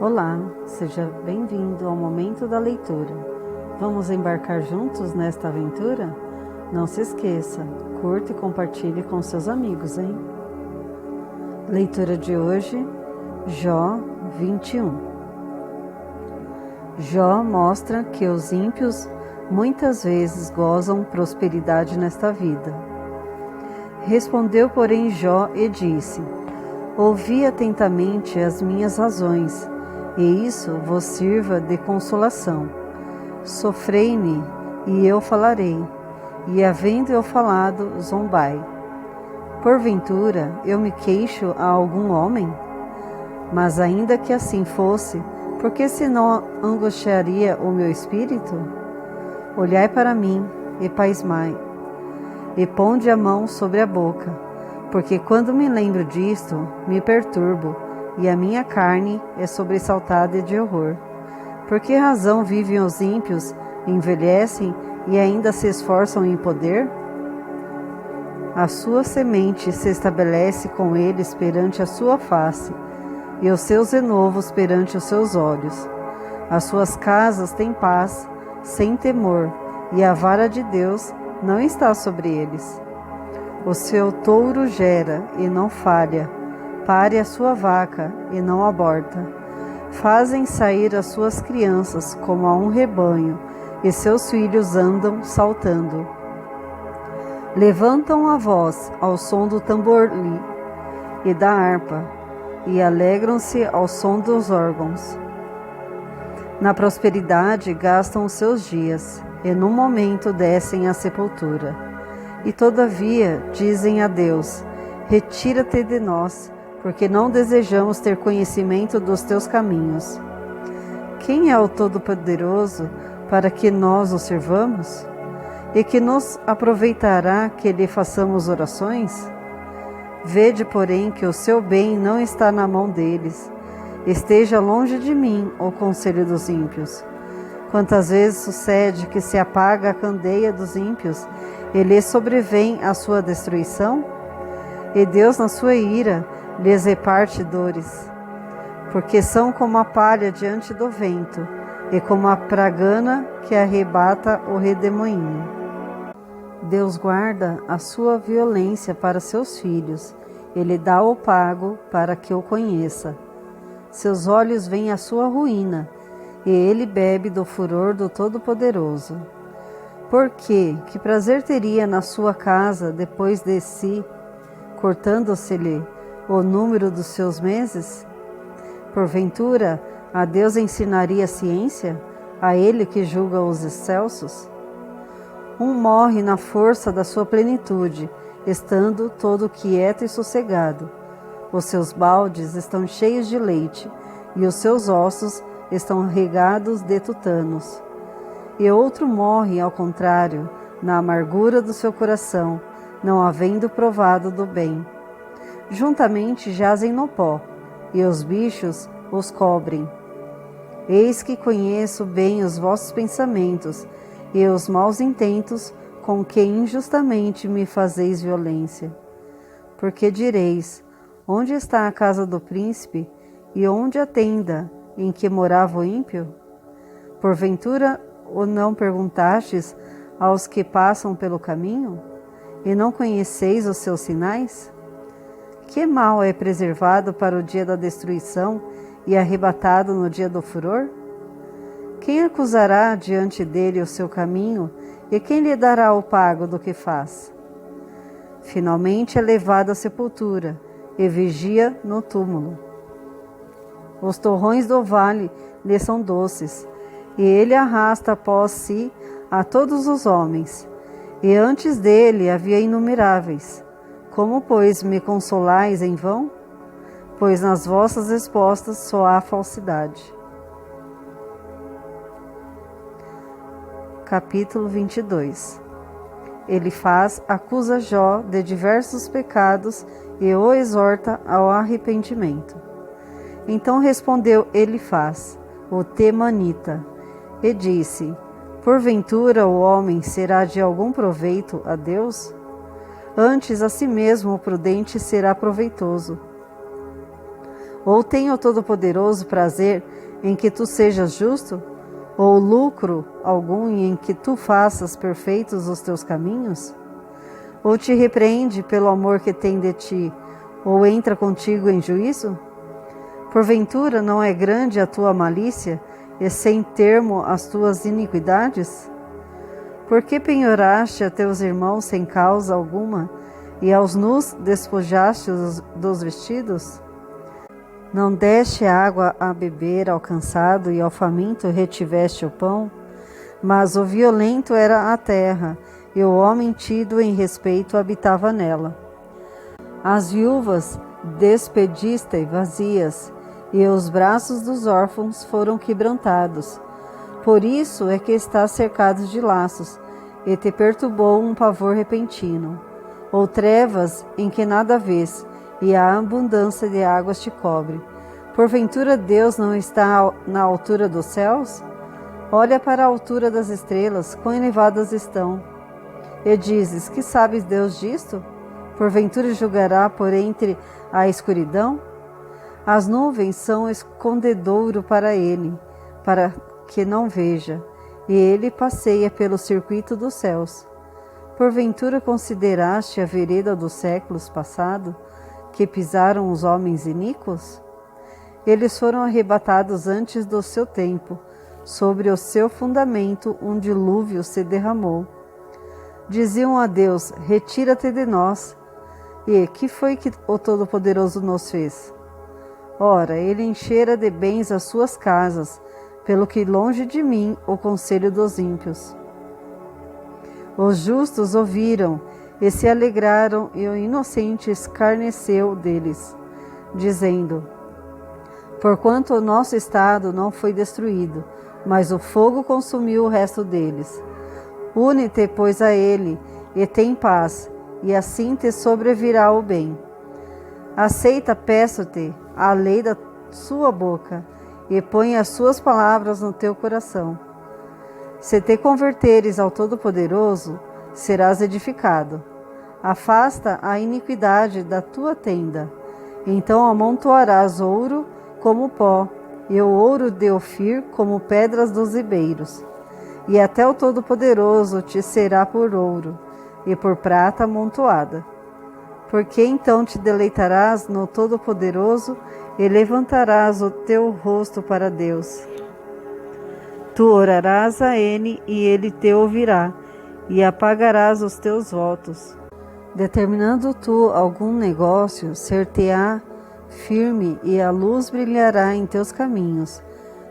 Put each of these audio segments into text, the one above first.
Olá, seja bem-vindo ao momento da leitura. Vamos embarcar juntos nesta aventura? Não se esqueça, curta e compartilhe com seus amigos, hein? Leitura de hoje, Jó 21. Jó mostra que os ímpios muitas vezes gozam prosperidade nesta vida. Respondeu, porém, Jó e disse: ouvi atentamente as minhas razões, e isso vos sirva de consolação. Sofrei-me, e eu falarei, e havendo eu falado, zombai. Porventura, eu me queixo a algum homem? Mas ainda que assim fosse, por que se não angustiaria o meu espírito? Olhai para mim, e pasmai, e ponde a mão sobre a boca, porque quando me lembro disto, me perturbo, e a minha carne é sobressaltada de horror. Por que razão vivem os ímpios, envelhecem e ainda se esforçam em poder? A sua semente se estabelece com eles perante a sua face, e os seus renovos perante os seus olhos. As suas casas têm paz, sem temor, e a vara de Deus não está sobre eles. O seu touro gera e não falha, pare a sua vaca e não aborta. Fazem sair as suas crianças como a um rebanho, e seus filhos andam saltando. Levantam a voz ao som do tamborim e da harpa, e alegram-se ao som dos órgãos. Na prosperidade gastam os seus dias, e num momento descem à sepultura. E todavia dizem a Deus: retira-te de nós, porque não desejamos ter conhecimento dos teus caminhos. Quem é o Todo-Poderoso para que nós o servamos? E que nos aproveitará que lhe façamos orações? Vede, porém, que o seu bem não está na mão deles. Esteja longe de mim o conselho dos ímpios. Quantas vezes sucede que se apaga a candeia dos ímpios, e lhes sobrevém a sua destruição? E Deus, na sua ira, lhes reparte dores, porque são como a palha diante do vento, e como a pragana que arrebata o redemoinho. Deus guarda a sua violência para seus filhos, Ele dá o pago para que o conheça. Seus olhos veem a sua ruína, e ele bebe do furor do Todo-Poderoso. Por quê? Que prazer teria na sua casa depois de si, cortando-se-lhe o número dos seus meses? Porventura, a Deus ensinaria ciência, a Ele que julga os excelsos? Um morre na força da sua plenitude, estando todo quieto e sossegado. Os seus baldes estão cheios de leite, e os seus ossos estão regados de tutanos. E outro morre, ao contrário, na amargura do seu coração, não havendo provado do bem. Juntamente jazem no pó, e os bichos os cobrem. Eis que conheço bem os vossos pensamentos, e os maus intentos com que injustamente me fazeis violência. Porque direis: onde está a casa do príncipe, e onde a tenda em que morava o ímpio? Porventura o não perguntastes aos que passam pelo caminho, e não conheceis os seus sinais? Que mal é preservado para o dia da destruição e arrebatado no dia do furor? Quem acusará diante dele o seu caminho, e quem lhe dará o pago do que faz? Finalmente é levado à sepultura, e vigia no túmulo. Os torrões do vale lhe são doces, e ele arrasta após si a todos os homens, e antes dele havia inumeráveis. Como, pois, me consolais em vão? Pois nas vossas respostas só há falsidade. Capítulo 22. Elifaz acusa Jó de diversos pecados e o exorta ao arrependimento. Então respondeu Elifaz, o temanita, e disse: porventura o homem será de algum proveito a Deus? Antes a si mesmo o prudente será proveitoso. Ou tem o Todo-Poderoso prazer em que tu sejas justo? Ou lucro algum em que tu faças perfeitos os teus caminhos? Ou te repreende pelo amor que tem de ti, ou entra contigo em juízo? Porventura não é grande a tua malícia, e sem termo as tuas iniquidades? Por que penhoraste a teus irmãos sem causa alguma, e aos nus despojaste dos vestidos? Não deste água a beber ao cansado, e ao faminto retiveste o pão? Mas o violento era a terra, e o homem tido em respeito habitava nela. As viúvas despediste vazias, e os braços dos órfãos foram quebrantados. Por isso é que estás cercado de laços, e te perturbou um pavor repentino, ou trevas em que nada vês, e a abundância de águas te cobre. Porventura Deus não está na altura dos céus? Olha para a altura das estrelas, quão elevadas estão. E dizes, que sabes Deus disto? Porventura julgará por entre a escuridão? As nuvens são escondedouro para ele, para que não veja, e ele passeia pelo circuito dos céus. Porventura consideraste a vereda dos séculos passados, que pisaram os homens iníquos? Eles foram arrebatados antes do seu tempo, sobre o seu fundamento um dilúvio se derramou. Diziam a Deus, retira-te de nós. E que foi que o Todo-Poderoso nos fez? Ora, ele enchera de bens as suas casas, pelo que longe de mim o conselho dos ímpios. Os justos ouviram e se alegraram, e o inocente escarneceu deles, dizendo, porquanto o nosso estado não foi destruído, mas o fogo consumiu o resto deles. Une-te, pois, a ele, e tem paz, e assim te sobrevirá o bem. Aceita, peço-te, a lei da sua boca, e põe as suas palavras no teu coração. Se te converteres ao Todo-Poderoso, serás edificado. Afasta a iniquidade da tua tenda. Então amontoarás ouro como pó, e o ouro de Ofir como pedras dos ribeiros. E até o Todo-Poderoso te será por ouro, e por prata amontoada. Porque então te deleitarás no Todo-Poderoso, e levantarás o teu rosto para Deus. Tu orarás a ele, e ele te ouvirá, e apagarás os teus votos. Determinando tu algum negócio, ser-te-á firme, e a luz brilhará em teus caminhos.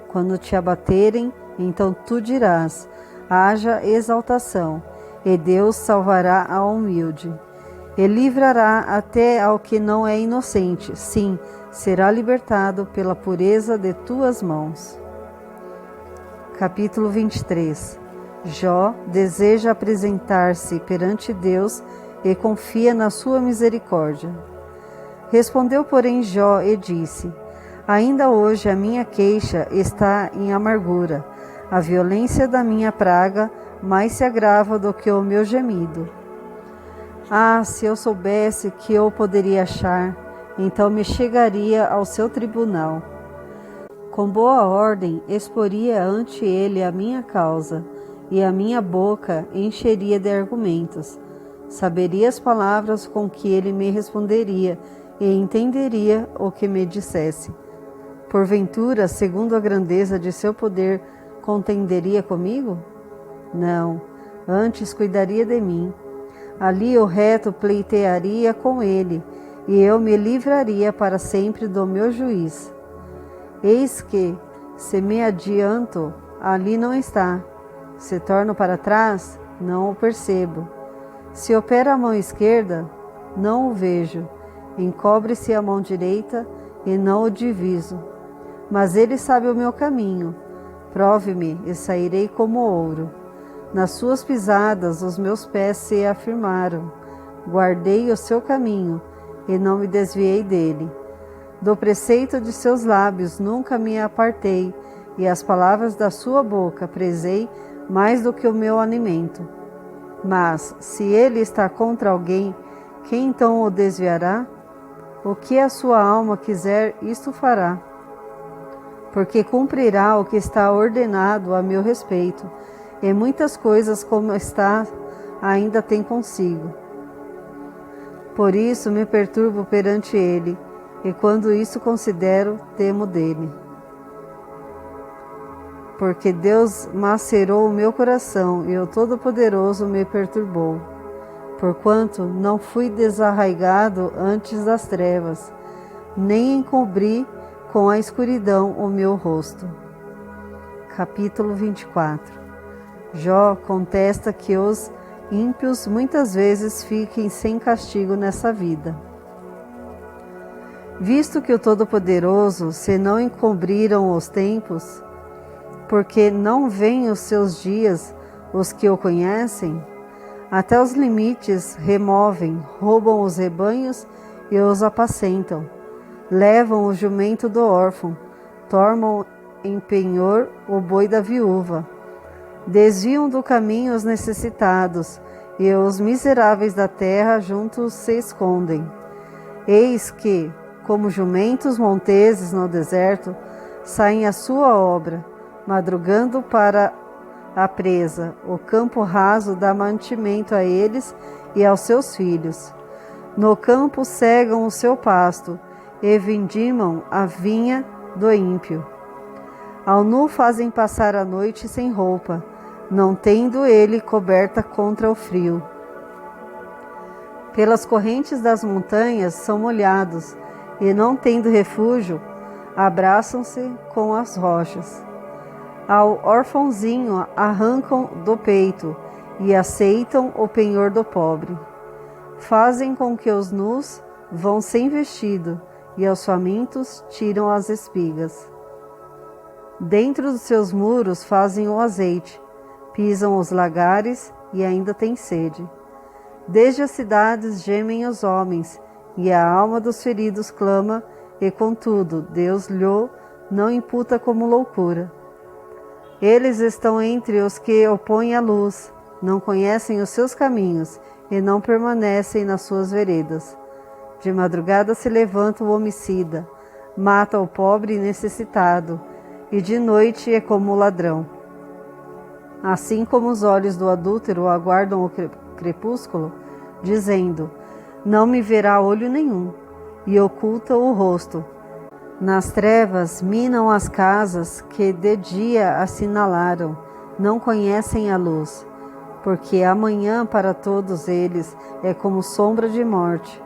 Quando te abaterem, então tu dirás, haja exaltação, e Deus salvará ao humilde. E livrará até ao que não é inocente, sim, será libertado pela pureza de tuas mãos. Capítulo 23. Jó deseja apresentar-se perante Deus e confia na sua misericórdia. Respondeu, porém, Jó e disse, ainda hoje a minha queixa está em amargura, a violência da minha praga mais se agrava do que o meu gemido. Ah, se eu soubesse que eu poderia achar, então me chegaria ao seu tribunal. Com boa ordem exporia ante ele a minha causa, e a minha boca encheria de argumentos. Saberia as palavras com que ele me responderia, e entenderia o que me dissesse. Porventura, segundo a grandeza de seu poder, contenderia comigo? Não, antes cuidaria de mim. Ali o reto pleitearia com ele, e eu me livraria para sempre do meu juiz. Eis que, se me adianto, ali não está. Se torno para trás, não o percebo. Se opera a mão esquerda, não o vejo. Encobre-se a mão direita, e não o diviso. Mas ele sabe o meu caminho. Prove-me, e sairei como ouro. Nas suas pisadas os meus pés se afirmaram. Guardei o seu caminho, e não me desviei dele. Do preceito de seus lábios nunca me apartei, e as palavras da sua boca prezei mais do que o meu alimento. Mas, se ele está contra alguém, quem então o desviará? O que a sua alma quiser, isto fará, porque cumprirá o que está ordenado a meu respeito, e muitas coisas como está ainda tem consigo. Por isso me perturbo perante ele, e quando isso considero, temo dele. Porque Deus macerou o meu coração, e o Todo-Poderoso me perturbou. Porquanto não fui desarraigado antes das trevas, nem encobri com a escuridão o meu rosto. Capítulo 24. Jó contesta que os ímpios muitas vezes fiquem sem castigo nessa vida. Visto que o Todo-Poderoso, se não encobriram os tempos, porque não veem os seus dias os que o conhecem, até os limites removem, roubam os rebanhos e os apacentam, levam o jumento do órfão, tornam em penhor o boi da viúva, desviam do caminho os necessitados, e os miseráveis da terra juntos se escondem. Eis que, como jumentos monteses no deserto, saem à sua obra, madrugando para a presa. O campo raso dá mantimento a eles e aos seus filhos. No campo cegam o seu pasto e vindimam a vinha do ímpio. Ao nu fazem passar a noite sem roupa, não tendo ele coberta contra o frio. Pelas correntes das montanhas são molhados, e não tendo refúgio, abraçam-se com as rochas. Ao órfãozinho arrancam do peito e aceitam o penhor do pobre. Fazem com que os nus vão sem vestido e aos famintos tiram as espigas. Dentro dos seus muros fazem o azeite, pisam os lagares e ainda têm sede. Desde as cidades gemem os homens, e a alma dos feridos clama, e contudo Deus lhe não imputa como loucura. Eles estão entre os que opõem a luz, não conhecem os seus caminhos e não permanecem nas suas veredas. De madrugada se levanta o homicida, mata o pobre e necessitado, e de noite é como o ladrão. Assim como os olhos do adúltero aguardam o crepúsculo, dizendo: não me verá olho nenhum, e ocultam o rosto. Nas trevas minam as casas que de dia assinalaram, não conhecem a luz, porque amanhã para todos eles é como sombra de morte,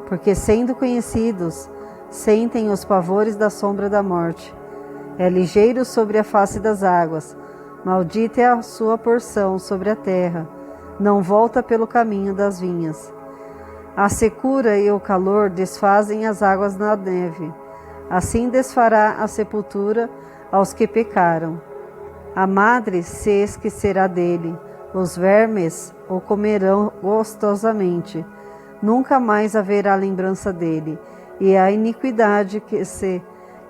porque sendo conhecidos, sentem os pavores da sombra da morte. É ligeiro sobre a face das águas, maldita é a sua porção sobre a terra, não volta pelo caminho das vinhas. A secura e o calor desfazem as águas na neve, assim desfará a sepultura aos que pecaram. A madre se esquecerá dele, os vermes o comerão gostosamente. Nunca mais haverá lembrança dele, e a iniquidade que se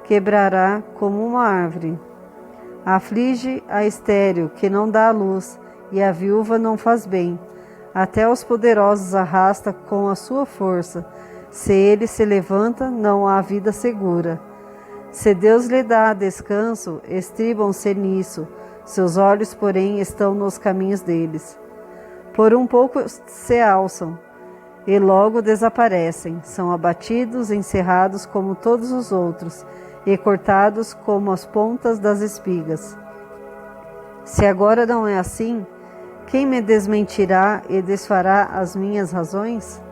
quebrará como uma árvore. Aflige a estéril que não dá a luz, e a viúva não faz bem. Até os poderosos arrasta com a sua força. Se ele se levanta, não há vida segura. Se Deus lhe dá descanso, estribam-se nisso. Seus olhos, porém, estão nos caminhos deles. Por um pouco se alçam, e logo desaparecem. São abatidos, encerrados como todos os outros, e cortados como as pontas das espigas. Se agora não é assim, quem me desmentirá e desfará as minhas razões?